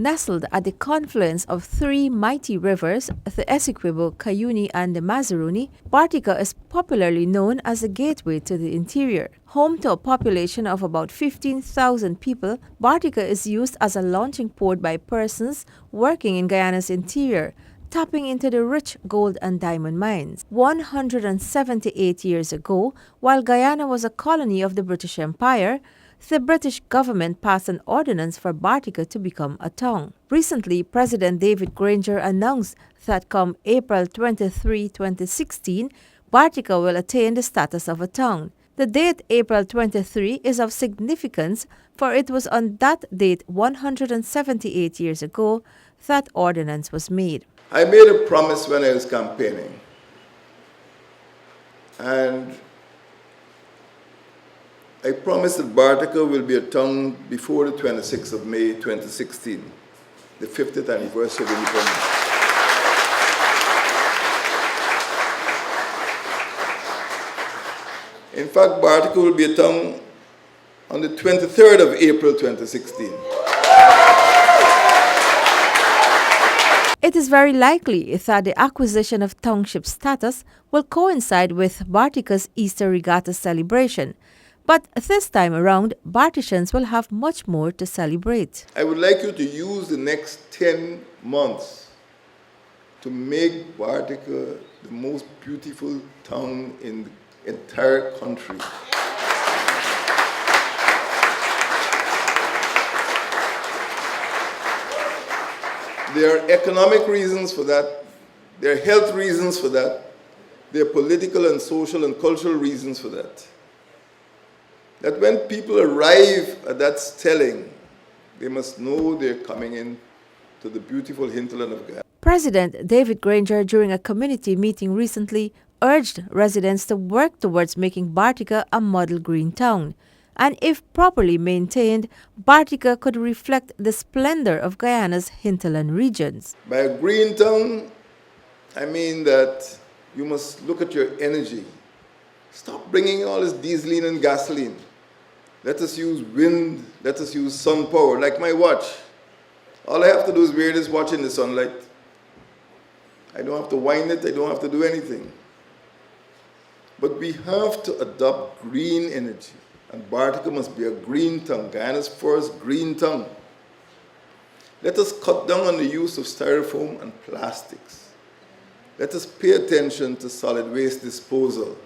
Nestled at the confluence of three mighty rivers, the Essequibo, Cayuni, and the Mazaruni, Bartica is popularly known as a gateway to the interior. Home to a population of about 15,000 people, Bartica is used as a launching port by persons working in Guyana's interior, tapping into the rich gold and diamond mines. 178 years ago, while Guyana was a colony of the British Empire, the British government passed an ordinance for Bartica to become a town. Recently, President David Granger announced that come April 23, 2016, Bartica will attain the status of a town. The date April 23 is of significance, for it was on that date 178 years ago that ordinance was made. I made a promise when I was campaigning, and I promised that Bartica will be a town before the 26th of May 2016, the 50th anniversary of independence. In fact, Bartica will be a town on the 23rd of April 2016. It is very likely that the acquisition of township status will coincide with Bartica's Easter Regatta celebration. But this time around, Barticians will have much more to celebrate. I would like you to use the next 10 months to make Bartica the most beautiful town in the entire country. There are economic reasons for that, there are health reasons for that, there are political and social and cultural reasons for that. That when people arrive at that stelling, they must know they're coming in to the beautiful hinterland of Guyana. President David Granger, during a community meeting recently, urged residents to work towards making Bartica a model green town. And if properly maintained, Bartica could reflect the splendor of Guyana's hinterland regions. By a green town, I mean that you must look at your energy. Stop bringing all this dieseline and gasoline. Let us use wind, let us use sun power, like my watch. All I have to do is wear this watch in the sunlight. I don't have to wind it, I don't have to do anything. But we have to adopt green energy. And Bartica must be a green town, Guyana's first green town. Let us cut down on the use of styrofoam and plastics. Let us pay attention to solid waste disposal.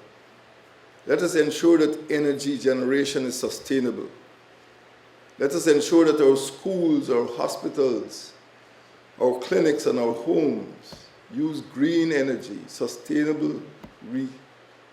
Let us ensure that energy generation is sustainable. Let us ensure that our schools, our hospitals, our clinics, and our homes use green energy, sustainable,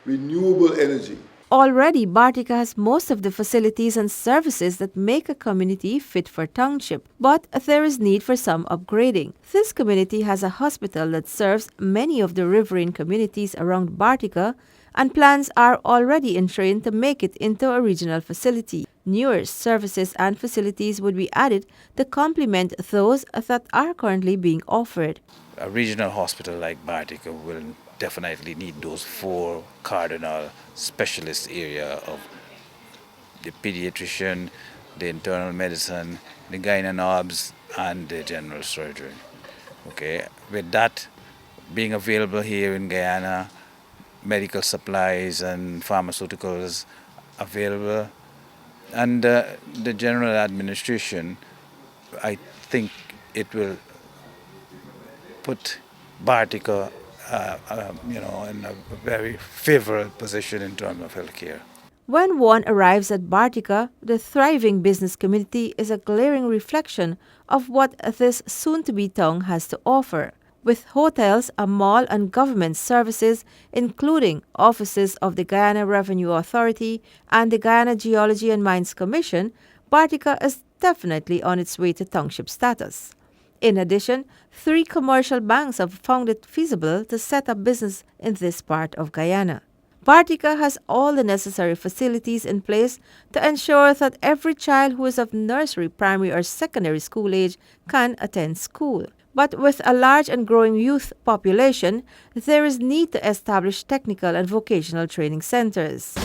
renewable energy. Already, Bartica has most of the facilities and services that make a community fit for township, but there is need for some upgrading. This community has a hospital that serves many of the riverine communities around Bartica, and plans are already in train to make it into a regional facility. Newer services and facilities would be added to complement those that are currently being offered. A regional hospital like Bartica will definitely need those four cardinal specialist area of the pediatrician, the internal medicine, the gynecologist, and the general surgery. Okay, with that being available here in Guyana, medical supplies and pharmaceuticals available, and the general administration, I think it will put Bartica in a very favorable position in terms of healthcare. When one arrives at Bartica, the thriving business community is a glaring reflection of what this soon-to-be town has to offer. With hotels, a mall, and government services, including offices of the Guyana Revenue Authority and the Guyana Geology and Mines Commission, Bartica is definitely on its way to township status. In addition, 3 commercial banks have found it feasible to set up business in this part of Guyana. Bartica has all the necessary facilities in place to ensure that every child who is of nursery, primary, or secondary school age can attend school. But with a large and growing youth population, there is need to establish technical and vocational training centers.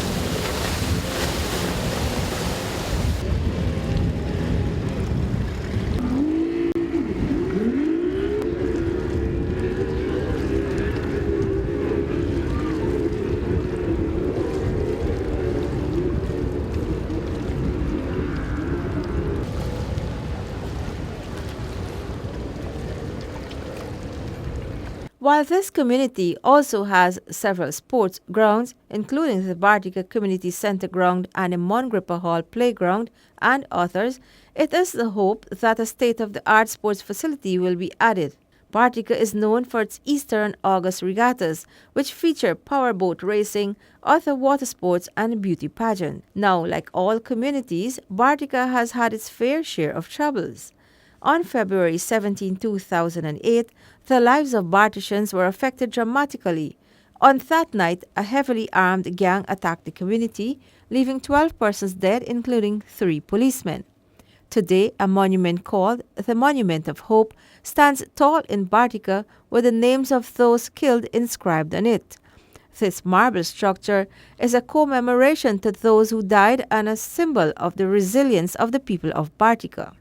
While this community also has several sports grounds, including the Bartica Community Center ground and a Mongrippa Hall playground and others, it is the hope that a state-of-the-art sports facility will be added. Bartica is known for its Easter and August regattas, which feature powerboat racing, other water sports, and a beauty pageant. Now, like all communities, Bartica has had its fair share of troubles. On February 17, 2008, the lives of Barticians were affected dramatically. On that night, a heavily armed gang attacked the community, leaving 12 persons dead, including 3 policemen. Today, a monument called the Monument of Hope stands tall in Bartica with the names of those killed inscribed on it. This marble structure is a commemoration to those who died and a symbol of the resilience of the people of Bartica.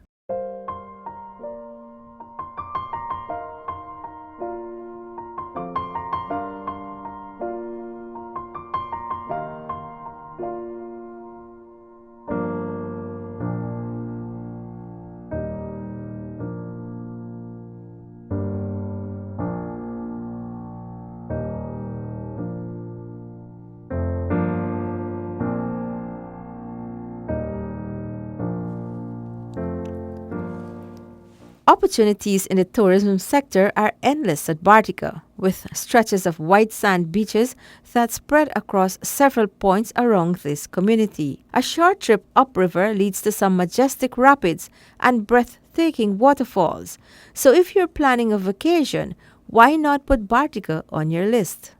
Opportunities in the tourism sector are endless at Bartica, with stretches of white sand beaches that spread across several points around this community. A short trip upriver leads to some majestic rapids and breathtaking waterfalls. So if you're planning a vacation, why not put Bartica on your list?